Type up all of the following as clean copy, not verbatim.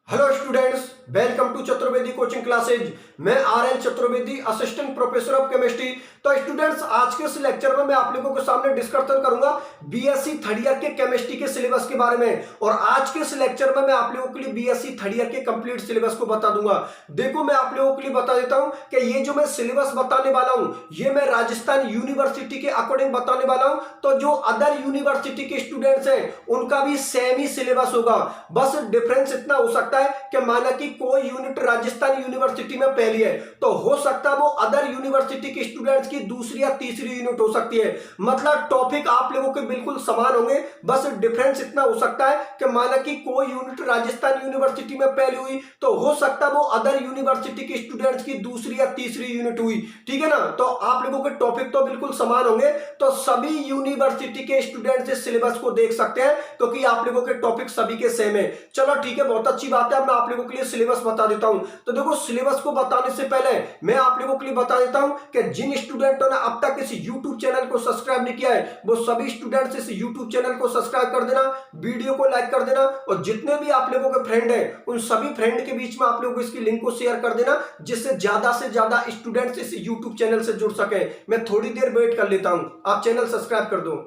Hello students, welcome to Chaturvedi coaching classes. मैं R L. Chaturvedi, assistant professor of chemistry. तो students, आज के इस लेक्चर में मैं आप लोगों के सामने डिस्कशन करूंगा बीएससी थर्ड ईयर के केमिस्ट्री के सिलेबस के बारे में। और आज के इस लेक्चर में मैं आप लोगों के लिए बीएससी थर्ड ईयर के कंप्लीट सिलेबस को बता दूंगा। देखो, मैं आप लोगों के लिए बता देता हूं कि ये जो मैं सिलेबस बताने वाला हूं, ये मैं राजस्थान यूनिवर्सिटी के अकॉर्डिंग बताने वाला हूं। तो जो अदर यूनिवर्सिटी के स्टूडेंट्स हैं, उनका भी सेम ही सिलेबस होगा। बस डिफरेंस इतना हो सकता है कि माना कि कोई यूनिट राजस्थान यूनिवर्सिटी में पहली है, तो हो सकता है वो अदर यूनिवर्सिटी के स्टूडेंट्स की दूसरी या तीसरी यूनिट हो सकती है। मतलब टॉपिक आप लोगों के बिल्कुल समान होंगे, बस डिफरेंस इतना हो सकता है कि माना कि कोई यूनिट राजस्थान यूनिवर्सिटी में पहली हुई, तो हो सकता है वो अदर यूनिवर्सिटी के स्टूडेंट्स की दूसरी या तीसरी यूनिट हुई। ठीक है ना? तो आप लोगों के टॉपिक तो बिल्कुल समान होंगे, तो सभी यूनिवर्सिटी के स्टूडेंट्स इस सिलेबस को देख सकते हैं, क्योंकि आप लोगों के टॉपिक सभी के सेम है। चलो ठीक है, बहुत अच्छी बात है। मैं आप लोगों के लिए सिलेबस बता देता हूं। तो देखो, सिलेबस को बताने से पहले मैं आप लोगों के लिए बता देता हूं कि जिन स्टूडेंटों ने अब तक इस YouTube चैनल को सब्सक्राइब नहीं किया है, वो सभी स्टूडेंट्स इस YouTube चैनल को सब्सक्राइब कर देना, वीडियो को लाइक कर देना, और जितने भी आप लोगों के फ्रेंड हैं, उन सभी फ्रेंड के बीच में आप लोगों को इसकी लिंक को शेयर कर देना, जिससे ज्यादा से ज्यादा स्टूडेंट्स इस YouTube चैनल से जुड़ सके। मैं थोड़ी देर वेट कर लेता हूं, आप चैनल सब्सक्राइब कर दो।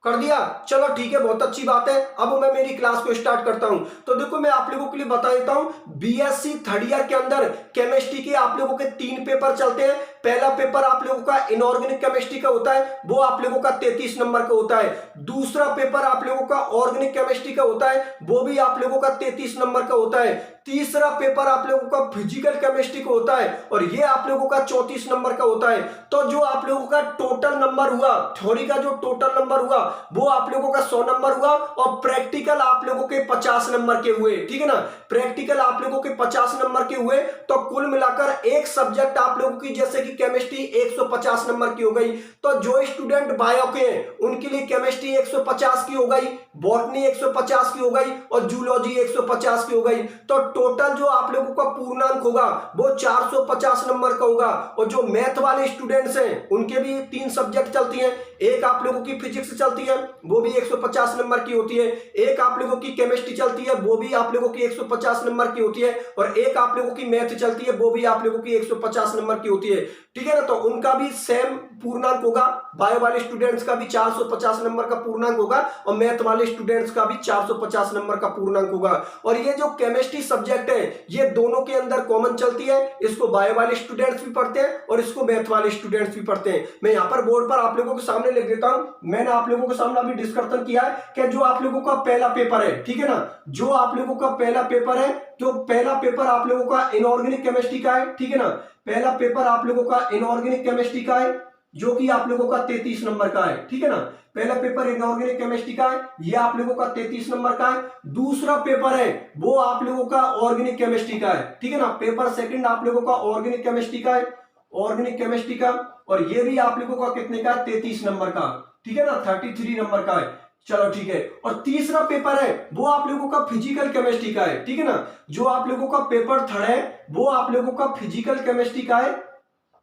कर दिया? चलो ठीक है, बहुत अच्छी बात है। अब मैं मेरी क्लास को स्टार्ट करता हूं। तो देखो, मैं आप लोगों के लिए बता देता हूं, बीएससी थर्ड ईयर के अंदर केमिस्ट्री के आप लोगों के 3 पेपर चलते हैं। पहला पेपर आप लोगों का इनऑर्गेनिक केमिस्ट्री का होता है, वो आप लोगों का 33 नंबर का होता है। दूसरा पेपर आप लोगों का ऑर्गेनिक केमिस्ट्री का होता है, वो भी आप लोगों का 33 नंबर का होता है। तीसरा पेपर आप लोगों का फिजिकल केमिस्ट्री का होता है, और ये आप लोगों का 34 नंबर का होता है। तो जो आप लोगों का टोटल नंबर हुआ, थ्योरी का जो टोटल नंबर हुआ, वो आप लोगों का 100 नंबर हुआ, और प्रैक्टिकल आप लोगों के 50 नंबर के हुए। ठीक है ना? प्रैक्टिकल आप लोगों के 50 नंबर के हुए, तो कुल मिलाकर एक सब्जेक्ट आप लोगों की, जैसे कि केमिस्ट्री 150 नंबर की हो गई। तो जो स्टूडेंट बायो के हैं, उनके लिए केमिस्ट्री 150 की हो गई, बॉटनी 150 की हो गई, और जूलॉजी 150 की हो गई। तो टोटल जो आप लोगों का पूर्णांक होगा, वो 450 नंबर का होगा। और जो मैथ वाले स्टूडेंट्स हैं, उनके भी 3 सब्जेक्ट चलती हैं। एक आप लोगों की फिजिक्स चलती है, वो भी 150 नंबर की होती है। एक आप लोगों की केमिस्ट्री चलती है, वो भी आप लोगों की 150 नंबर की होती है। और एक आप लोगों की मैथ चलती है, वो भी आप लोगों की 150 नंबर की होती है। ठीक है ना? तो उनका भी सेम पूर्णांक होगा। बायो वाले स्टूडेंट्स का भी 450 नंबर का पूर्णांक होगा, और मैथ वाले स्टूडेंट्स का भी 450 नंबर का पूर्णांक होगा। और ये जो केमिस्ट्री सब्जेक्ट है, ये दोनों के अंदर कॉमन चलती है। इसको बायो वाले स्टूडेंट्स भी पढ़ते हैं, और इसको मैथ वाले स्टूडेंट्स भी पढ़ते हैं। मैं यहाँ पर बोर्ड पर आप लोगों के सामने लिख देता हूं। मैंने आप लोगों के सामने अभी डिस्कशन किया है कि जो आप लोगों का पहला पेपर है, ठीक है ना, जो आप लोगों का पहला पेपर है, तो पहला पेपर आप लोगों का इनऑर्गेनिक केमिस्ट्री का है। ठीक है ना? पहला पेपर आप लोगों का इनऑर्गेनिक केमिस्ट्री का है, जो कि आप लोगों का 33 नंबर का है। ठीक है ना? पहला पेपर इनऑर्गेनिक केमिस्ट्री का है, ये आप लोगों का 33 नंबर का है। दूसरा पेपर है, वो आप लोगों का ऑर्गेनिक केमिस्ट्री का है। ठीक है ना? पेपर सेकंड आप लोगों का ऑर्गेनिक केमिस्ट्री का है, ऑर्गेनिक केमिस्ट्री का, और ये भी आप लोगों का कितने का? 33 नंबर का। ठीक है ना? 33 नंबर का है। चलो ठीक है। और तीसरा पेपर है, वो आप लोगों का फिजिकल केमिस्ट्री का है। ठीक है ना? जो आप लोगों का पेपर थर्ड है, वो आप लोगों का फिजिकल केमिस्ट्री का है,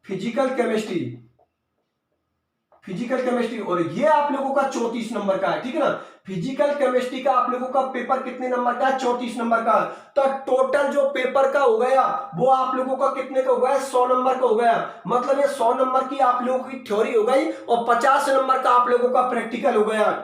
फिजिकल केमिस्ट्री, फिजिकल केमिस्ट्री, और ये आप लोगों का 34 नंबर का है। ठीक है ना? फिजिकल केमिस्ट्री का आप लोगों का पेपर कितने नंबर का है? 34 नंबर का। तो टोटल जो पेपर का हो गया, वो आप लोगों का कितने का हो गया? 100 नंबर का हो गया। मतलब ये 100 नंबर की आप लोगों की थ्योरी हो गई, और 50 नंबर का आप लोगों का प्रैक्टिकल हो गया।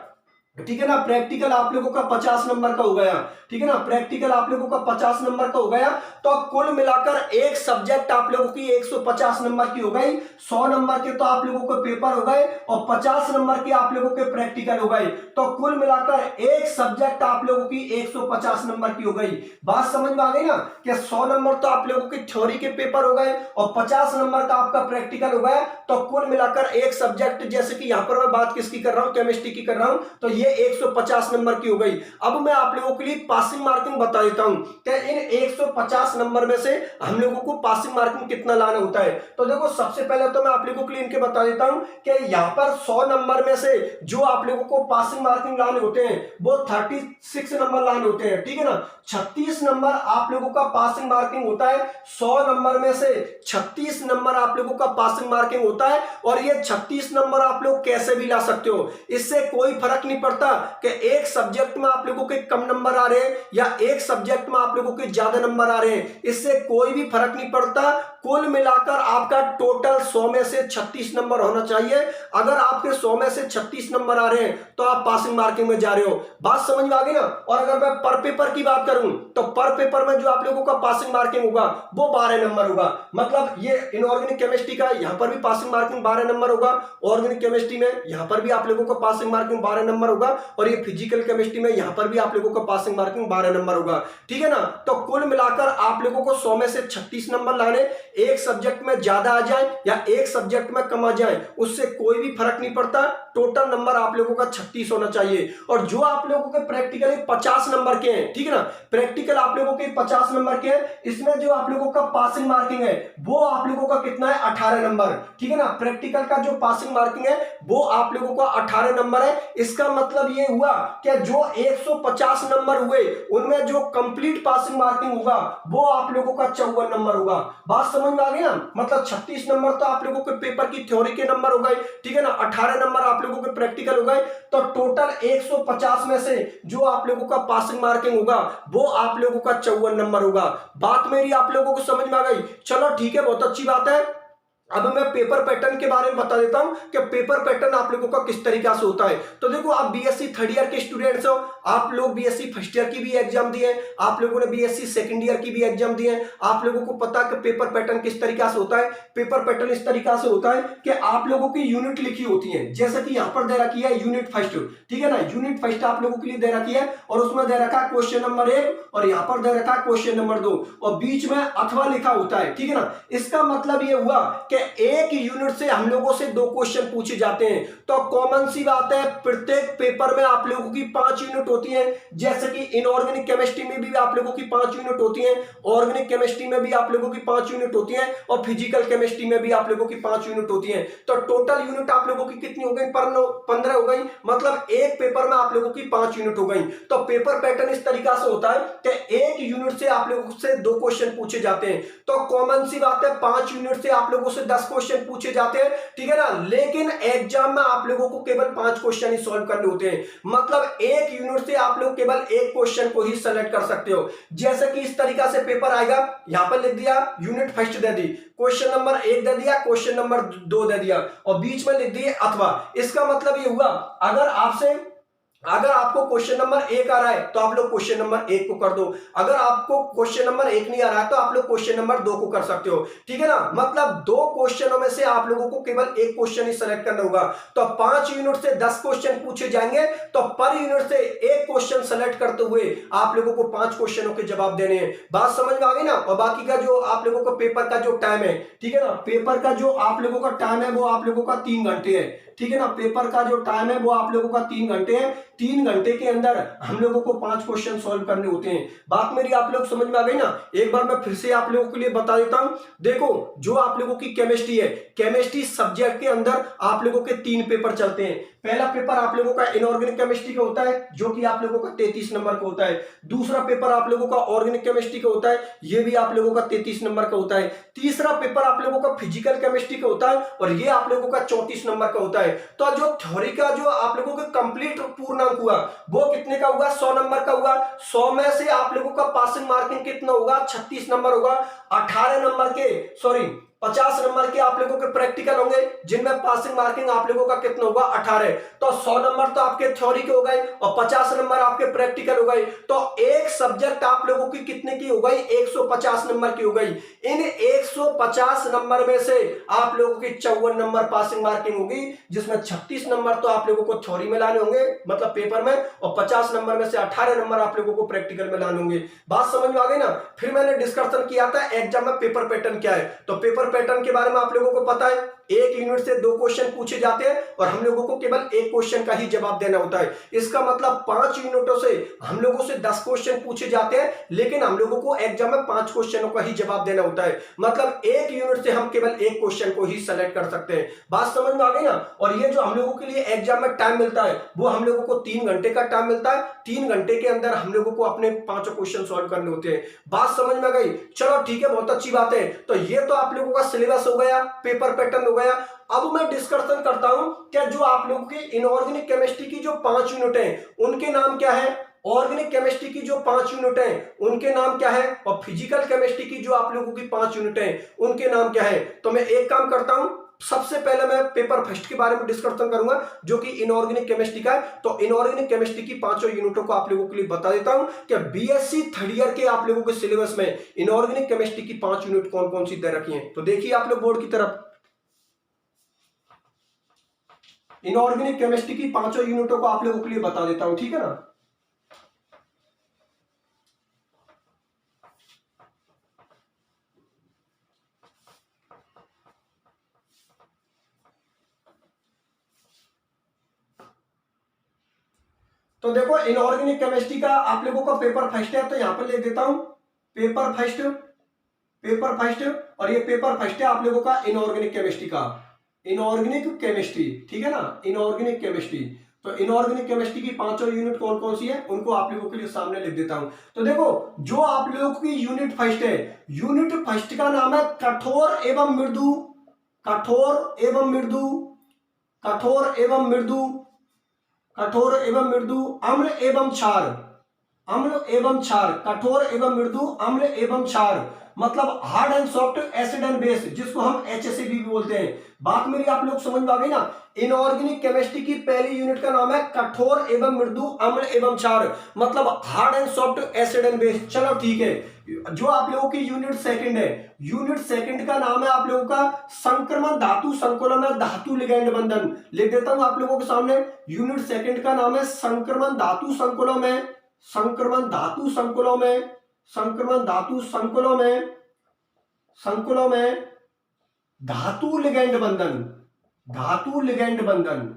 ठीक है ना? प्रैक्टिकल आप लोगों का 50 नंबर का हो गया। ठीक है ना? प्रैक्टिकल आप लोगों का 50 नंबर का हो गया। तो कुल मिलाकर एक सब्जेक्ट आप लोगों की 150 नंबर की हो गई। 100 नंबर के तो आप लोगों के पेपर हो गए, और 50 नंबर के आप लोगों के प्रैक्टिकल हो गए। तो कुल मिलाकर एक सब्जेक्ट आप लोगों की 150 नंबर की हो गई। बात समझ में आ गई ना? कि 100 नंबर तो आप लोगों की थ्योरी के पेपर हो गए, और 50 नंबर का आपका प्रैक्टिकल हो गया। तो कुल मिलाकर एक सब्जेक्ट, जैसे कि यहां पर मैं बात किसकी कर रहा हूं? केमिस्ट्री की कर रहा हूं, तो ये 150 नंबर की हो गई। अब मैं आप लोगों के लिए पासिंग मार्किंग बता देता हूं कि इन 150 नंबर में से हम लोगों को पासिंग मार्किंग कितना लाना होता है। तो देखो, सबसे पहले तो मैं आप लोगों के लिए इनके बता देता हूं कि यहां पर 100 नंबर में से जो आप लोगों को पासिंग मार्किंग लाने होते हैं, वो 36 नंबर लाने होते हैं। ठीक है ना? 36 नंबर आप लोगों का पासिंग मार्किंग होता है। 100 नंबर में से 36 नंबर आप लोगों का पासिंग मार्किंग होता है। और ये 36 नंबर आप लोग कैसे भी ला सकते हो, इससे कोई फर्क नहीं पड़ता पड़ता कि एक सब्जेक्ट में आप लोगों के कम नंबर आ रहे हैं या एक सब्जेक्ट में आप लोगों के ज्यादा नंबर आ रहे हैं, इससे कोई भी फर्क नहीं पड़ता। कुल मिलाकर आपका टोटल 100 में से 36 नंबर होना चाहिए। अगर आपके 100 में से 36 नंबर आ रहे हैं तो आप पासिंग मार्किंग में जा रहे हो। बात समझ में आ गई ना। और अगर मैं पर पेपर की बात करूं तो पर पेपर में जो आप लोगों का पासिंग मार्किंग होगा वो 12 नंबर होगा। मतलब ये इनऑर्गेनिक केमिस्ट्री का यहां पर भी पासिंग मार्किंग 12 नंबर होगा, ऑर्गेनिक केमिस्ट्री में यहां पर भी आप लोगों का पासिंग मार्किंग 12 नंबर होगा, और ये फिजिकल केमिस्ट्री में यहां पर भी आप लोगों का पासिंग मार्किंग 12 नंबर होगा। ठीक है ना। तो कुल मिलाकर आप लोगों को 100 में से 36 नंबर लाने, एक सब्जेक्ट में ज्यादा आ जाए या एक सब्जेक्ट में कम आ जाए उससे कोई भी फर्क नहीं पड़ता। टोटल नंबर आप लोगों का 36 होना चाहिए। और जो आप लोगों के प्रैक्टिकल 50 नंबर के हैं, ठीक है ना, प्रैक्टिकल आप लोगों के 50 नंबर के हैं, इसमें जो आप लोगों का पासिंग मार्किंग है वो आप लोगों का कितना है, 18 नंबर। ठीक है ना। प्रैक्टिकल का जो पासिंग मार्किंग है वो आप लोगों का 18 नंबर है। इसका मतलब ये हुआ कि जो 150 नंबर हुए उनमें जो कंप्लीट पासिंग मार्किंग होगा वो आप लोगों का 54 नंबर होगा। बात समझ में आ गई ना। मतलब 36 नंबर तो आप लोगों के पेपर की थ्योरी के नंबर हो गए, ठीक है ना, 18 नंबर आप लोगों के प्रैक्टिकल हो गए। तो टोटल 150 में से जो आप लोगों का पासिंग मार्किंग होगा वो आप लोगों का 54 नंबर होगा। बात मेरी आप लोगों को समझ में आ गई। चलो ठीक है, बहुत अच्छी बात है। अब मैं पेपर पैटर्न के बारे में बता देता हूं कि पेपर पैटर्न आप लोगों का किस तरीका से होता है। तो देखो, आप बीएससी थर्ड ईयर के स्टूडेंट्स हो, आप लोग बीएससी फर्स्ट ईयर की भी एग्जाम दिए, आप लोगों ने बीएससी सेकंड ईयर की भी एग्जाम दिए, आप लोगों को पता कि पेपर पैटर्न किस तरीका से होता है। पेपर पैटर्न इस तरीका से होता है कि आप लोगों की यूनिट लिखी होती है, जैसे कि यहां पर दे रखी है यूनिट फर्स्ट, ठीक है ना, यूनिट फर्स्ट आप लोगों के लिए दे रखी है और उसमें दे रखा है क्वेश्चन नंबर 1 और यहां पर दे रखा है क्वेश्चन नंबर 2 और बीच में अथवा लिखा होता है, ठीक है ना। इसका मतलब ये हुआ कि एक यूनिट से हम लोगों से 2 क्वेश्चन पूछे जाते हैं। तो कॉमन सी बात है, प्रत्येक पेपर में आप लोगों की 5 यूनिट होती हैं, जैसे कि इनऑर्गेनिक केमिस्ट्री में भी आप लोगों की 5 यूनिट होती हैं, ऑर्गेनिक केमिस्ट्री में भी आप लोगों की 5 यूनिट होती हैं और फिजिकल केमिस्ट्री में भी आप लोगों की 5 यूनिट होती हैं। तो टोटल यूनिट आप लोगों की कितनी हो गई, 15 हो गई। मतलब एक पेपर में आप लोगों की 5 यूनिट हो गई। तो पेपर पैटर्न इस तरीका से होता है कि एक यूनिट से आप लोगों से 2 क्वेश्चन पूछे जाते हैं। तो कॉमन सी बात है, 5 यूनिट से आप लोगों से 10 क्वेश्चन पूछे जाते हैं, ठीक है ना। लेकिन एग्जाम में आप लोगों को केवल 5 क्वेश्चन ही सॉल्व करने होते हैं। मतलब एक यूनिट से आप लोग केवल एक क्वेश्चन को ही सेलेक्ट कर सकते हो। जैसे कि इस तरीका से पेपर आएगा, यहां पर लिख दिया unit first they the, question number 1 दे दिया, क्वेश्चन नंबर 2 दे दिया और बीच में लिख दिए अथवा। इसका मतलब ये हुआ, अगर आपको क्वेश्चन नंबर 1 आ रहा है तो आप लोग क्वेश्चन नंबर 1 को कर दो, अगर आपको क्वेश्चन नंबर 1 नहीं आ रहा है तो आप लोग क्वेश्चन नंबर 2 को कर सकते हो, ठीक है ना। मतलब 2 क्वेश्चनों में से आप लोगों को केवल एक क्वेश्चन ही सेलेक्ट करना होगा। तो 5 यूनिट से 10 क्वेश्चन पूछे जाएंगे, तो पर यूनिट से एक क्वेश्चन सेलेक्ट करते हुए आप लोगों को 5 क्वेश्चनों के जवाब देने हैं। बात समझ में आ गई ना। और बाकी का जो आप लोगों का पेपर का जो टाइम है, ठीक है ना, पेपर का जो आप लोगों का टाइम है वो आप लोगों का 3 घंटे है, ठीक है ना। पेपर का जो टाइम है वो आप लोगों का 3 घंटे है। 3 घंटे के अंदर हम लोगों को 5 क्वेश्चन सॉल्व करने होते हैं। बात मेरी आप लोग समझ में आ गई ना। एक बार मैं फिर से आप लोगों के लिए बता देता हूं। देखो, जो आप लोगों की केमिस्ट्री है, केमिस्ट्री सब्जेक्ट के अंदर आप लोगों के 3 पेपर चलते हैं। पहला पेपर आप लोगों का इनऑर्गेनिक केमिस्ट्री का होता है, जो कि आप लोगों का 33 नंबर का होता है। दूसरा पेपर आप लोगों का ऑर्गेनिक केमिस्ट्री का होता है, ये भी आप लोगों का 33 नंबर का होता है। तीसरा पेपर आप लोगों का फिजिकल केमिस्ट्री का होता है और ये आप लोगों का 34 नंबर का होता है। तो जो थ्योरी का जो आप लोगों का कंप्लीट पूर्णांक हुआ वो कितने का हुआ, 100 नंबर का हुआ। 100 में से आप लोगों का पासिंग मार्किंग कितना होगा, 36 नंबर होगा। 50 नंबर के आप लोगों के प्रैक्टिकल होंगे, जिनमें पासिंग मार्किंग आप लोगों का कितना होगा, 18। तो 100 नंबर तो आपके थ्योरी के हो गए और 50 नंबर आपके प्रैक्टिकल हो गए। तो एक सब्जेक्ट आप लोगों की कितने की हो गई, 150 नंबर की हो गई। इन 150 नंबर में से आप लोगों की 54 नंबर पासिंग मार्किंग होगी, जिसमें 36 नंबर तो आप लोगों को थ्योरी में लाने होंगे, मतलब पेपर में, और 50 नंबर में से 18 नंबर आप लोगों को प्रैक्टिकल में लाने होंगे। बात समझ में आ गई ना। फिर मैंने डिस्कशन किया था एग्जाम में पेपर पैटर्न क्या है। तो पेपर पैटर्न के बारे में आप लोगों को पता है, एक यूनिट से 2 क्वेश्चन पूछे जाते हैं और हम लोगों को केवल एक क्वेश्चन का ही जवाब देना होता है। इसका मतलब 5 यूनिटों से हम लोगों से 10 क्वेश्चन पूछे जाते हैं, लेकिन हम लोगों को एग्जाम में 5 क्वेश्चनों का ही जवाब देना होता है। मतलब एक यूनिट से हम केवल एक क्वेश्चन को ही सेलेक्ट कर सकते हैं। बात समझ में आ गई ना। और ये जो हम लोगों के लिए एग्जाम में टाइम मिलता है वो हम लोगों को 3 घंटे का टाइम मिलता है। 3 घंटे के अंदर हम लोगों को अपने 5 क्वेश्चन सॉल्व करने होते हैं। बात समझ में आ गई। चलो ठीक है, बहुत अच्छी बात है। तो ये तो आप लोगों का सिलेबस हो गया, पेपर पैटर्न हो गया। अब मैं डिस्कशन करता हूं क्या जो आप लोगों की इनऑर्गेनिक केमिस्ट्री की जो 5 यूनिट है उनके नाम क्या है, ऑर्गेनिक केमिस्ट्री की जो 5 यूनिट है उनके नाम क्या है, और फिजिकल केमिस्ट्री की जो आप लोगों की 5 यूनिट है उनके नाम क्या है। तो मैं एक काम करता हूं, सबसे पहले मैं पेपर फर्स्ट के बारे में डिस्कशन करूंगा जो कि इनऑर्गेनिक केमिस्ट्री का है। तो इनऑर्गेनिक केमिस्ट्री की 5 यूनिटों को आप लोगों के लिए बता देता हूं कि बीएससी थर्ड ईयर के आप लोगों के सिलेबस में इनऑर्गेनिक केमिस्ट्री की 5 यूनिट कौन कौन सी दे रखी हैं। तो देखिए आप लोग बोर्ड की तरफ, इनऑर्गेनिक केमिस्ट्री की 5 यूनिटों को आप लोगों के लिए बता देता हूं, ठीक है ना। तो देखो इनऑर्गेनिक केमिस्ट्री का आप लोगों का पेपर फर्स्ट है, तो यहां पर लिख देता हूं पेपर फर्स्ट, पेपर फर्स्ट, और ये पेपर फर्स्ट है आप लोगों का इनऑर्गेनिक केमिस्ट्री का, इनऑर्गेनिक केमिस्ट्री, ठीक है ना, इनऑर्गेनिक केमिस्ट्री। तो इनऑर्गेनिक केमिस्ट्री की 5 यूनिट कौन कौन सी है उनको आप लोगों के लिए सामने लिख देता हूं। तो देखो जो आप लोगों की यूनिट फर्स्ट है, यूनिट फर्स्ट का नाम है कठोर एवं मृदु, कठोर एवं मृदु, कठोर एवं मृदु, कठोर एवं मृदु, अम्ल एवं क्षार, अम्ल एवं क्षार, कठोर एवं मृदु, अम्ल एवं क्षार, मतलब hard and soft, acid and base, जिसको हम HACCP भी बोलते हैं। बात मेरी आप लोग समझ में आ गई ना। इनऑर्गेनिक केमिस्ट्री की पहली यूनिट का नाम है कठोर एवं मृदु, अम्ल एवं क्षार, मतलब hard and soft, acid and base. चलो ठीक है। जो आप लोगों की यूनिट सेकंड है, यूनिट सेकंड का नाम है आप लोगों का संक्रमण धातु संकुलन में धातु लिगैंड बंधन। लिख देता हूं आप लोगों के सामने, यूनिट सेकंड का नाम है संक्रमण धातु संकुलों में, संक्रमण धातु संकुलों में, संक्रमण धातु संकुलों में, संकुलों में धातु लिगैंड बंधन, धातु लिगैंड बंधन,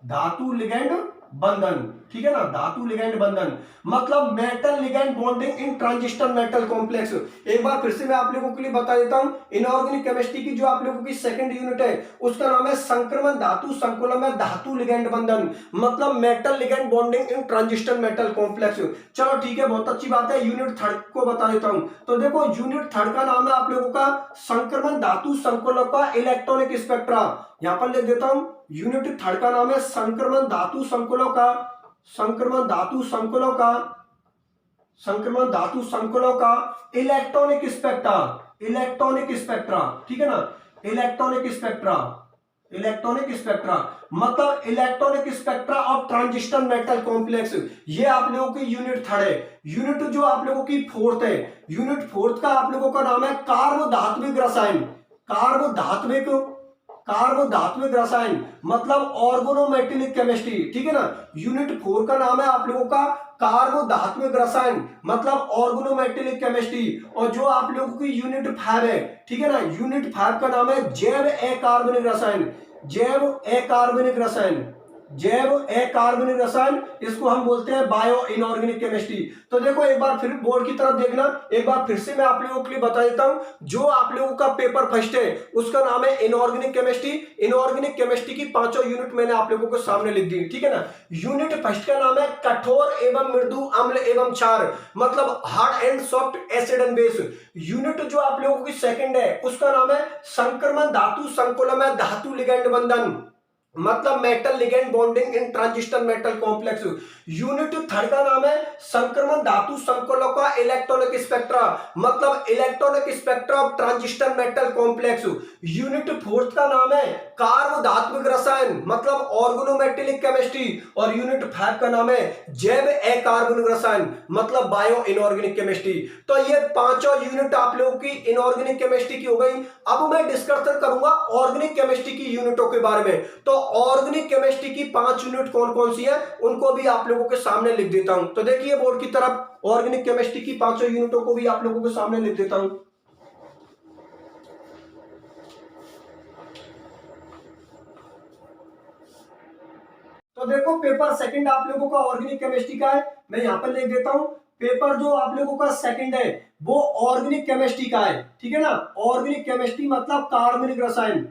धातु लिगैंड बंधन, ठीक है ना, धातु लिगैंड बंधन, मतलब metal ligand bonding in transistor metal complex. एक बार फिर से मैं आप लोगों के लिए बता देता हूं, इनऑर्गेनिक केमिस्ट्री की जो आप लोगों की सेकंड यूनिट है उसका नाम है संक्रमण धातु संकुलन में धातु लिगैंड बंधन, मतलब metal ligand bonding in transistor metal complex. चलो ठीक है, बहुत अच्छी बात है। यूनिट थर्ड को बता देता हूं। तो देखो यूनिट थर्ड का नाम है आप लोगों का संक्रमण धातु संकुलन का इलेक्ट्रॉनिक स्पेक्ट्रा। यहां पर लिख देता हूं, यूनिट थर्ड का नाम है संक्रमण धातु संकुलों का, संक्रमण धातु संकुलों का, संक्रमण धातु संकुलों का इलेक्ट्रॉनिक स्पेक्ट्रा, इलेक्ट्रॉनिक स्पेक्ट्रा, ठीक है ना, इलेक्ट्रॉनिक स्पेक्ट्रा, इलेक्ट्रॉनिक स्पेक्ट्रा, मतलब electronic spectra of transistor metal complex. ये आप लोगों की यूनिट थर्ड है। यूनिट जो आप लोगों की फोर्थ है, यूनिट फोर्थ का आप लोगों का नाम है कार्बधात्विक रसायन, कार्बधात्विक, कार्बधात्विक रसायन, मतलब ऑर्गेनोमेटेलिक केमिस्ट्री, ठीक है ना। यूनिट 4 का नाम है आप लोगों का कार्बधात्विक रसायन, मतलब ऑर्गेनोमेटेलिक केमिस्ट्री। और जो आप लोगों की यूनिट 5 है, ठीक है ना, यूनिट 5 का नाम है जैव अकार्बनिक रसायन, जैव अकार्बनिक रसायन, जैव अकार्बनिक रसायन, इसको हम बोलते हैं बायो इनऑर्गेनिक केमिस्ट्री। तो देखो एक बार फिर बोर्ड की तरफ देखना, एक बार फिर से मैं आप लोगों के लिए बता देता हूं, जो आप लोगों का पेपर फर्स्ट है उसका नाम है इनऑर्गेनिक केमिस्ट्री। इनऑर्गेनिक केमिस्ट्री की 5 यूनिट मैंने आप लोगों को सामने लिख दी, ठीक है ना। यूनिट फर्स्ट का नाम है कठोर एवं मृदु, अम्ल एवं क्षार, मतलब hard and soft, acid and base. Unit जो आप लोगों की सेकंड है उसका नाम है संक्रमण धातु संकुलन में धातु लिगैंड बंधन, मतलब metal ligand bonding in transistor metal complex. Unit third का नाम है संक्रमण धातु संकुलों का इलेक्ट्रॉनिक स्पेक्ट्रा, मतलब electronic spectra of transistor metal complex. Unit fourth का नाम है कार्बधात्विक रसायन, मतलब ऑर्गेनोमेटेलिक केमिस्ट्री। और यूनिट 5 का नाम है जैव अकार्बनिक रसायन, मतलब बायो इनऑर्गेनिक केमिस्ट्री। तो ये 5 यूनिट आप लोगों की इनऑर्गेनिक केमिस्ट्री की हो गई। अब मैं डिस्कशन करूंगा ऑर्गेनिक केमिस्ट्री की यूनिटों के बारे में। तो ऑर्गेनिक केमिस्ट्री की 5 यूनिट कौन कौन सी है उनको भी आप लोगों के सामने लिख देता हूं। तो देखिए बोर्ड की तरफ, ऑर्गेनिक केमिस्ट्री की 5 यूनिटों को भी आप लोगों के सामने लिख देता हूं। तो देखो पेपर सेकंड आप लोगों का ऑर्गेनिक केमिस्ट्री का है, मैं यहां पर लिख देता हूं। पेपर जो आप लोगों का सेकंड है वो ऑर्गेनिक केमिस्ट्री का है, ठीक है ना। ऑर्गेनिक केमिस्ट्री मतलब कार्बनिक रसायन,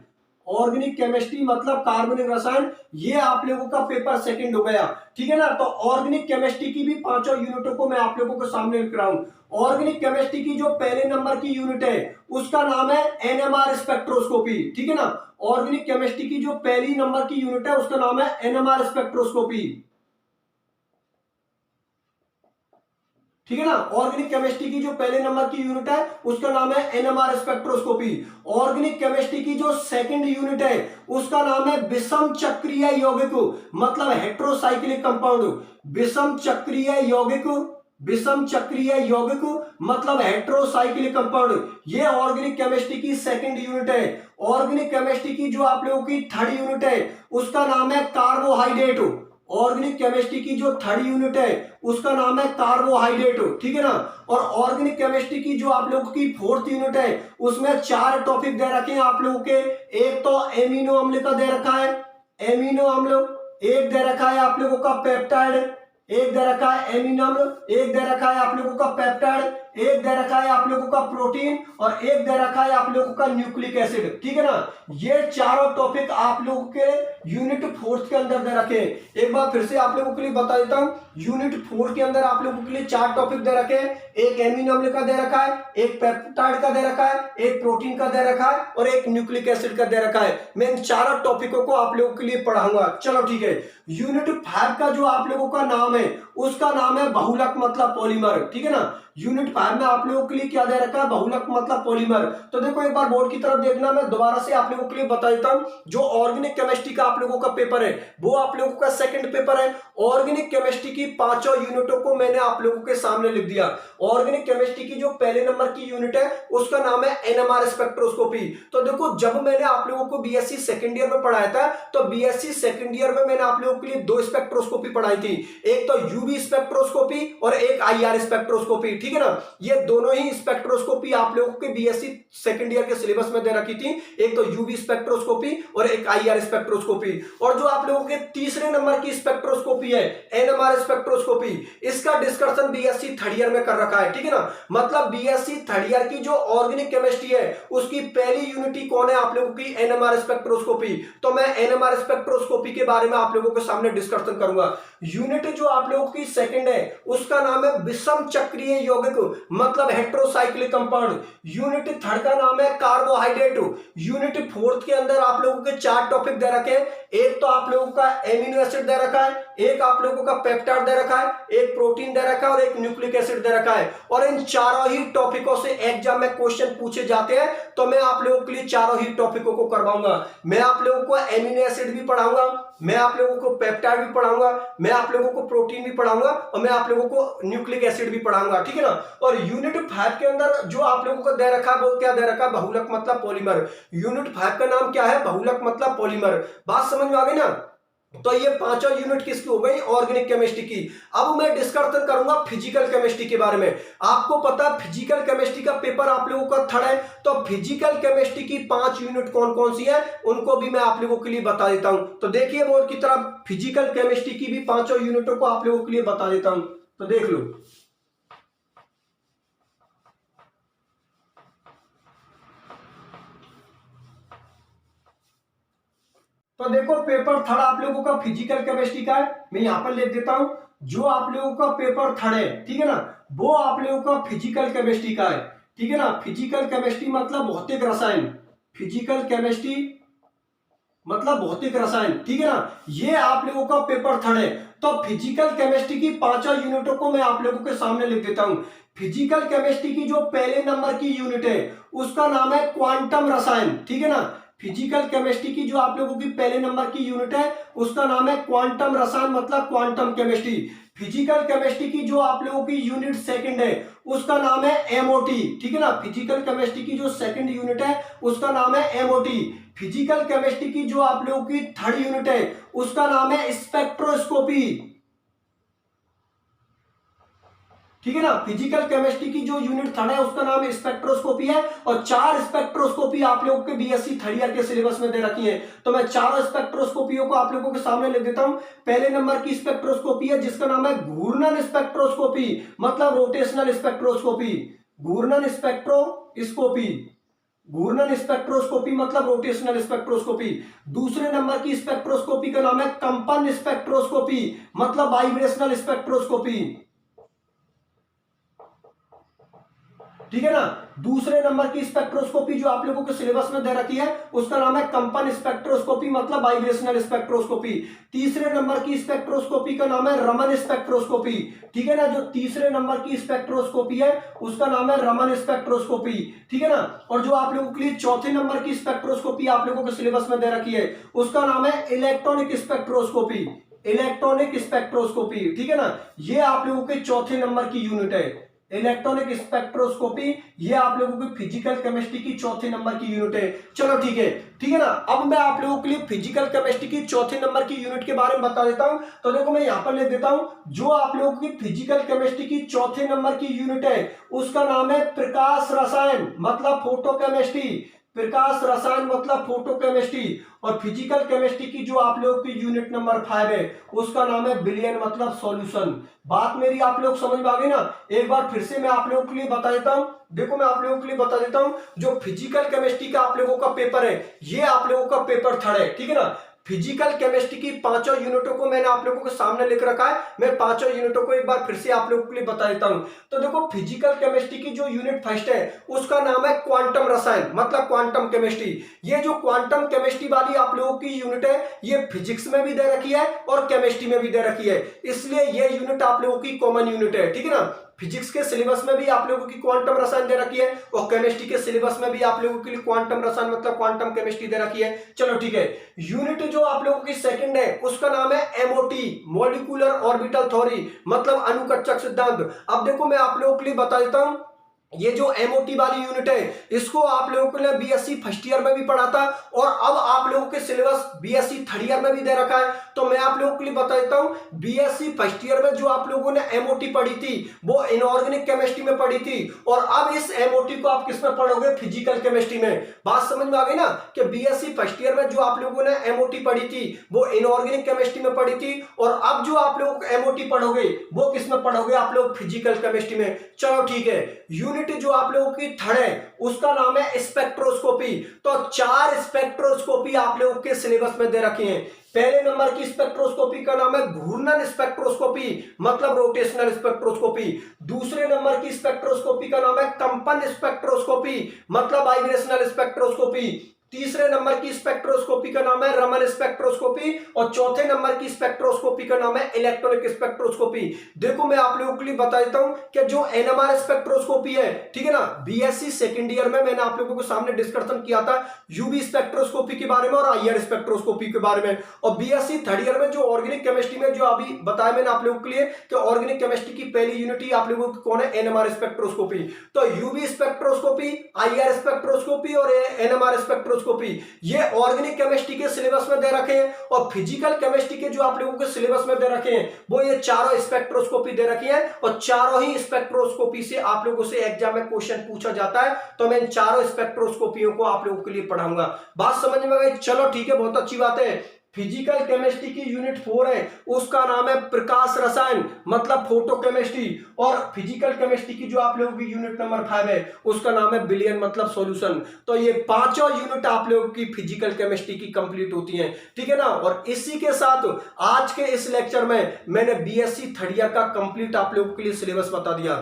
ऑर्गेनिक केमिस्ट्री मतलब कार्बनिक रसायन, ये आप लोगों का पेपर सेकंड हो गया, ठीक है ना। तो ऑर्गेनिक केमिस्ट्री की भी 5 यूनिटों को मैं आप लोगों के सामने लिख रहा हूं। ऑर्गेनिक केमिस्ट्री की जो पहले नंबर की यूनिट है उसका नाम है एनएमआर स्पेक्ट्रोस्कोपी। ठीक है ना, ऑर्गेनिक केमिस्ट्री की जो पहली नंबर की यूनिट है उसका नाम है एनएमआर स्पेक्ट्रोस्कोपी। ठीक है ना, ऑर्गेनिक केमिस्ट्री की जो पहले नंबर की यूनिट है उसका नाम है एनएमआर स्पेक्ट्रोस्कोपी। ऑर्गेनिक केमिस्ट्री की जो सेकंड यूनिट है उसका नाम है विषम चक्रीय यौगिक, मतलब हेट्रोसाइक्लिक कंपाउंड। विषम चक्रीय यौगिक, विषम चक्रीय यौगिक मतलब हेट्रोसाइक्लिक कंपाउंड। ये ऑर्गेनिक केमिस्ट्री की सेकंड यूनिट है। ऑर्गेनिक केमिस्ट्री की जो आप लोगों की थर्ड यूनिट है उसका नाम है कार्बोहाइड्रेट। ऑर्गेनिक केमिस्ट्री की जो थर्ड यूनिट है उसका नाम है कार्बोहाइड्रेट। ठीक है ना, और ऑर्गेनिक केमिस्ट्री की जो आप लोगों की फोर्थ यूनिट है उसमें 4 टॉपिक दे रखे हैं आप लोगों के। एक तो एमिनो अम्ल का दे रखा है, एमिनो अम्ल। एक दे रखा है आप लोगों का पेप्टाइड, एक दे रखा है एमिनो अम्ल। एक दे रखा है आप लोगों का पेप्टाइड, एक दे रखा है आप लोगों का प्रोटीन, और एक दे रखा है आप लोगों का न्यूक्लिक एसिड। ठीक है ना, ये चारों टॉपिक आप लोगों के यूनिट 4 के अंदर दे रखे हैं। एक बार फिर से आप लोगों के लिए बता देता हूं, यूनिट 4 के अंदर आप लोगों के लिए 4 टॉपिक दे रखे हैं। एक एमिनो अम्ल का दे रखा है, एक पेप्टाइड का दे रखा है, एक प्रोटीन का दे रखा है, और एक न्यूक्लिक एसिड का दे रखा है। मैं इन चारों टॉपिकों को आप लोगों के लिए पढ़ाऊंगा। चलो ठीक है, यूनिट 5 का जो आप लोगों का नाम है उसका नाम है बहुलक मतलब पॉलीमर। ठीक है ना, यूनिट 5 में आप लोगों के लिए क्या दे रखा है, बहुलक मतलब पॉलीमर। तो देखो एक बार बोर्ड की तरफ देखना, मैं दोबारा से आप लोगों के लिए बता देता हूं। जो ऑर्गेनिक केमिस्ट्री का आप लोगों का पेपर है वो आप लोगों का सेकंड पेपर है। ऑर्गेनिक केमिस्ट्री की 5 यूनिटों को मैंने आप लोगों के सामने लिख दिया। ऑर्गेनिक केमिस्ट्री की जो पहले नंबर की यूनिट है उसका नाम है एनएमआर स्पेक्ट्रोस्कोपी। तो देखो जब मैंने आप लोगों को बीएससी सेकंड ईयर में पढ़ाया था तो बीएससी सेकंड ईयर में मैंने आप लोगों के लिए 2 स्पेक्ट्रोस्कोपी पढ़ाई थी, एक तो यूवी स्पेक्ट्रोस्कोपी और एक आईआर स्पेक्ट्रोस्कोपी। ठीक है ना, ये दोनों ही स्पेक्ट्रोस्कोपी आप लोगों के बीएससी सेकंड ईयर के सिलेबस में दे रखी थी, एक तो यूवी स्पेक्ट्रोस्कोपी और एक आईआर स्पेक्ट्रोस्कोपी। और जो आप लोगों के तीसरे नंबर की स्पेक्ट्रोस्कोपी है एनएमआर स्पेक्ट्रोस्कोपी, इसका डिस्कशन बीएससी थर्ड ईयर में कर रखा है। ठीक है ना, मतलब बीएससी थर्ड ईयर की जो ऑर्गेनिक केमिस्ट्री है उसकी पहली यूनिट कौन है आप लोगों की, एनएमआर स्पेक्ट्रोस्कोपी। तो मैं एनएमआर स्पेक्ट्रोस्कोपी के बारे में आप लोगों के सामने डिस्कशन करूंगा। यूनिट जो आप लोगों की सेकंड है उसका नाम है विषम चक्रीय यौगिक मतलब हेट्रोसाइक्लिक कंपाउंड। यूनिट थर्ड का नाम है कार्बोहाइड्रेट। यूनिट फोर्थ के अंदर आप लोगों के 4 टॉपिक दे रखे हैं, एक तो आप लोगों का एमिनो एसिड दे रखा है, एक आप लोगों का पेप्टाइड दे रखा है, एक प्रोटीन दे रखा है और एक न्यूक्लिक एसिड दे रखा है। और इन चारों ही टॉपिकों से एग्जाम में क्वेश्चन पूछे जाते हैं, तो मैं आप लोगों के लिए चारों ही टॉपिकों को करवाऊंगा। मैं आप लोगों को एमिनो एसिड भी पढ़ाऊंगा, मैं आप लोगों को पेप्टाइड भी पढ़ाऊंगा, मैं आप लोगों को प्रोटीन भी पढ़ाऊंगा और मैं आप लोगों को न्यूक्लिक एसिड भी पढ़ाऊंगा। ठीक है ना, और यूनिट 5 के अंदर जो आप लोगों को दे रखा है वो क्या दे रखा है, बहुलक मतलब पॉलीमर। यूनिट 5 का नाम क्या है, बहुलक मतलब पॉलीमर। बात समझ में आ गई ना। तो ये 5 यूनिट किसकी हो गई, ऑर्गेनिक केमिस्ट्री की। अब मैं डिस्कशन करूंगा फिजिकल केमिस्ट्री के बारे में। आपको पता है फिजिकल केमिस्ट्री का पेपर आप लोगों का थर्ड है, तो फिजिकल केमिस्ट्री की 5 यूनिट कौन कौन सी है उनको भी मैं आप लोगों के लिए बता देता हूं। तो देखिए बोर्ड की तरफ, फिजिकल केमिस्ट्री की भी 5 यूनिटों को आप लोगों के लिए बता देता हूं, तो देख लो। तो देखो पेपर थर्ड आप लोगों का फिजिकल केमिस्ट्री का है, मैं यहां पर लिख देता हूं। जो आप लोगों का पेपर थर्ड है, ठीक है ना, वो आप लोगों का फिजिकल केमिस्ट्री का है। ठीक है ना, फिजिकल केमिस्ट्री मतलब भौतिक रसायन, फिजिकल केमिस्ट्री मतलब भौतिक रसायन। ठीक है ना, ये आप लोगों का पेपर थर्ड है। तो फिजिकल केमिस्ट्री की 5 यूनिटों को मैं आप लोगों के सामने लिख देता हूं। फिजिकल केमिस्ट्री की जो पहले नंबर की यूनिट है उसका नाम है क्वांटम रसायन। ठीक है ना, फिजिकल केमिस्ट्री की जो आप लोगों की पहले नंबर की यूनिट है उसका नाम है क्वांटम रसायन मतलब क्वांटम केमिस्ट्री। फिजिकल केमिस्ट्री की जो आप लोगों की यूनिट सेकंड है उसका नाम है एमओटी। ठीक है ना, फिजिकल केमिस्ट्री की जो सेकंड यूनिट है उसका नाम है एमओटी। फिजिकल केमिस्ट्री की जो आप लोगों की थर्ड यूनिट है उसका नाम है स्पेक्ट्रोस्कोपी। ठीक है ना, फिजिकल केमिस्ट्री की जो यूनिट थर्ड है उसका नाम स्पेक्ट्रोस्कोपी है। और 4 स्पेक्ट्रोस्कोपी आप लोगों के बीएससी थर्ड ईयर के सिलेबस में दे रखी है, तो मैं 4 स्पेक्ट्रोस्कोपियों को आप लोगों के सामने लिख देता हूं। पहले नंबर की स्पेक्ट्रोस्कोपी है जिसका नाम है घूर्णन स्पेक्ट्रोस्कोपी मतलब रोटेशनल स्पेक्ट्रोस्कोपी। घूर्णन स्पेक्ट्रोस्कोपी, घूर्णन स्पेक्ट्रोस्कोपी मतलब रोटेशनल स्पेक्ट्रोस्कोपी। दूसरे नंबर की स्पेक्ट्रोस्कोपी का नाम है कंपन स्पेक्ट्रोस्कोपी मतलब वाइब्रेशनल स्पेक्ट्रोस्कोपी। ठीक है ना। दूसरे नंबर की स्पेक्ट्रोस्कोपी जो आप लोगों के सिलेबस में दे रखी है उसका नाम है कंपन स्पेक्ट्रोस्कोपी, मतलब वाइब्रेशनल स्पेक्ट्रोस्कोपी। तीसरे नंबर की स्पेक्ट्रोस्कोपी का नाम है रमन स्पेक्ट्रोस्कोपी, ठीक है ना। जो तीसरे नंबर की स्पेक्ट्रोस्कोपी है उसका नाम है रमन स्पेक्ट्रोस्कोपी, ठीक है ना। और जो आप लोगों के लिए चौथे नंबर की स्पेक्ट्रोस्कोपी आप लोगों के सिलेबस में दे रखी है उसका नाम है इलेक्ट्रॉनिक स्पेक्ट्रोस्कोपी, इलेक्ट्रॉनिक स्पेक्ट्रोस्कोपी, ठीक है ना। ये आप लोगों के चौथे नंबर की यूनिट है इलेक्ट्रॉनिक स्पेक्ट्रोस्कोपी, ये आप लोगों की फिजिकल केमिस्ट्री की चौथे नंबर की यूनिट है। चलो ठीक है, ठीक है ना। अब मैं आप लोगों के लिए फिजिकल केमिस्ट्री की चौथे नंबर की यूनिट के बारे में बता देता हूं। तो देखो मैं यहां पर लिख देता हूं, जो आप लोगों की फिजिकल केमिस्ट्री की चौथे नंबर की यूनिट है उसका नाम है प्रकाश रसायन, मतलब फोटोकेमिस्ट्री, प्रकाश रसायन मतलब फोटोकेमिस्ट्री। और फिजिकल केमिस्ट्री की जो आप लोगों की यूनिट नंबर 5 है उसका नाम है विलयन मतलब सॉल्यूशन। बात मेरी आप लोग समझ में आ गई ना। एक बार फिर से मैं आप लोगों के लिए बता देता हूं, देखो मैं आप लोगों के लिए बता देता हूं, जो फिजिकल केमिस्ट्री का आप लोगों का पेपर है ये आप लोगों का पेपर 3 है, ठीक है ना। फिजिकल केमिस्ट्री की पांचों यूनिटों को मैंने आप लोगों के सामने लिख रखा है, मैं पांचों यूनिटों को एक बार फिर से आप लोगों के लिए बता देता हूं। तो देखो फिजिकल केमिस्ट्री की जो यूनिट फर्स्ट है उसका नाम है क्वांटम रसायन मतलब क्वांटम केमिस्ट्री। ये जो क्वांटम केमिस्ट्री वाली आप लोगों की यूनिट है ये फिजिक्स में भी दे रखी है और केमिस्ट्री में भी दे रखी है, इसलिए ये यूनिट आप लोगों की कॉमन यूनिट है, ठीक है ना। फिजिक्स के सिलेबस में भी आप लोगों की क्वांटम रसायन दे रखी है और केमिस्ट्री के सिलेबस में भी आप लोगों के लिए क्वांटम रसायन मतलब क्वांटम केमिस्ट्री दे रखी है। चलो ठीक है, यूनिट जो आप लोगों की सेकंड है उसका नाम है एमओटी, मॉलिक्यूलर ऑर्बिटल थ्योरी मतलब अणुकक्षक सिद्धांत। अब देखो मैं आप लोगों के लिए बता देता हूं, ये जो एमओटी वाली यूनिट है इसको आप लोगों को बीएससी फर्स्ट ईयर में भी पढ़ा था और अब आप लोगों के सिलेबस बीएससी थर्ड ईयर में भी दे रखा है। तो मैं आप लोगों के लिए बता देता हूं, बीएससी फर्स्ट ईयर में जो आप लोगों ने एमओटी पढ़ी थी वो इनऑर्गेनिक केमिस्ट्री में पढ़ी थी और अब इस एमओटी को आप किस में पढ़ोगे, फिजिकल केमिस्ट्री में। बात समझ में आ गई ना कि बीएससी फर्स्ट ईयर में जो आप लोगों ने एमओटी पढ़ी थी वो इनऑर्गेनिक केमिस्ट्री में पढ़ी थी और अब जो आप लोग एमओटी पढ़ोगे वो किस में पढ़ोगे, आप लोग फिजिकल केमिस्ट्री में। चलो ठीक है, यूनिट जो आप लोगों की थर्ड है उसका नाम है स्पेक्ट्रोस्कोपी। तो 4 स्पेक्ट्रोस्कोपी आप लोगों के सिलेबस में दे रखे हैं। पहले नंबर की स्पेक्ट्रोस्कोपी का नाम है घूर्णन स्पेक्ट्रोस्कोपी मतलब रोटेशनल स्पेक्ट्रोस्कोपी। दूसरे नंबर की स्पेक्ट्रोस्कोपी का नाम है कंपन स्पेक्ट्रोस्कोपी मतलब वाइब्रेशनल स्पेक्ट्रोस्कोपी। तीसरे नंबर की स्पेक्ट्रोस्कोपी का नाम है रमन स्पेक्ट्रोस्कोपी और चौथे नंबर की स्पेक्ट्रोस्कोपी का नाम है इलेक्ट्रॉनिक स्पेक्ट्रोस्कोपी। देखो मैं आप लोगों के लिए बता देता हूं कि जो एनएमआर स्पेक्ट्रोस्कोपी है, ठीक है ना, बीएससी सेकंड ईयर में मैंने आप लोगों के सामने डिस्कशन किया था यूवी स्पेक्ट्रोस्कोपी के बारे में और आईआर स्पेक्ट्रोस्कोपी के बारे में। और बीएससी थर्ड ईयर में जो ऑर्गेनिक केमिस्ट्री में जो अभी बताया मैंने आप लोगों के लिए कि ऑर्गेनिक केमिस्ट्री की पहली यूनिट ही आप लोगों की कौन है, एनएमआर स्पेक्ट्रोस्कोपी। तो यूवी स्पेक्ट्रोस्कोपी, आईआर स्पेक्ट्रोस्कोपी और एनएमआर स्पेक्ट्रोस्कोपी ये ऑर्गेनिक केमिस्ट्री के सिलेबस में दे रखे हैं और फिजिकल केमिस्ट्री के जो आप लोगों के सिलेबस में दे रखे हैं वो ये चारों स्पेक्ट्रोस्कोपी दे रखी है और चारों ही स्पेक्ट्रोस्कोपी से आप लोगों से एग्जाम में क्वेश्चन पूछा जाता है। तो मैं इन चारों स्पेक्ट्रोस्कोपियों को आप लोगों के लिए पढ़ाऊंगा। बात समझ में आ गई? चलो ठीक है, बहुत अच्छी बात है। फिजिकल केमिस्ट्री की यूनिट 4 है उसका नाम है प्रकाश रसायन मतलब फोटोकेमिस्ट्री और फिजिकल केमिस्ट्री की जो आप लोगों की यूनिट नंबर 5 है उसका नाम है विलयन मतलब सॉल्यूशन। तो ये पांचों यूनिट आप लोगों की फिजिकल केमिस्ट्री की कंप्लीट होती हैं, ठीक है ना। और इसी के साथ आज के इस लेक्चर में मैंने बीएससी थर्ड ईयर का कंप्लीट आप लोगों के लिए सिलेबस बता दिया।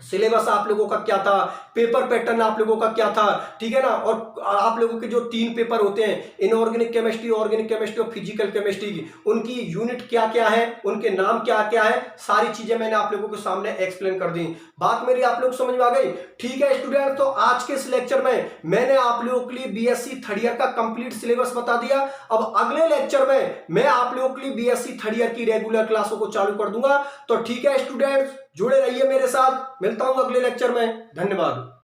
सिलेबस आप लोगों का क्या था, पेपर पैटर्न आप लोगों का क्या था, ठीक है ना। और आप लोगों के जो 3 पेपर होते हैं इनऑर्गेनिक केमिस्ट्री, ऑर्गेनिक केमिस्ट्री और फिजिकल केमिस्ट्री की, उनकी यूनिट क्या क्या है, उनके नाम क्या क्या है, सारी चीजें मैंने आप लोगों के सामने एक्सप्लेन कर दी। बात मेरी आप लोग समझ में आ गई? ठीक है स्टूडेंट, तो आज के इस लेक्चर में मैंने आप लोगों के लिए बीएससी थर्ड ईयर का कंप्लीट सिलेबस बता दिया। अब अगले लेक्चर में मैं आप लोगों के लिए बीएससी थर्ड ईयर की रेगुलर क्लासों को चालू कर दूंगा। तो ठीक है स्टूडेंट्स, जुड़े रहिए मेरे साथ, मिलता हूं अगले लेक्चर में। धन्यवाद।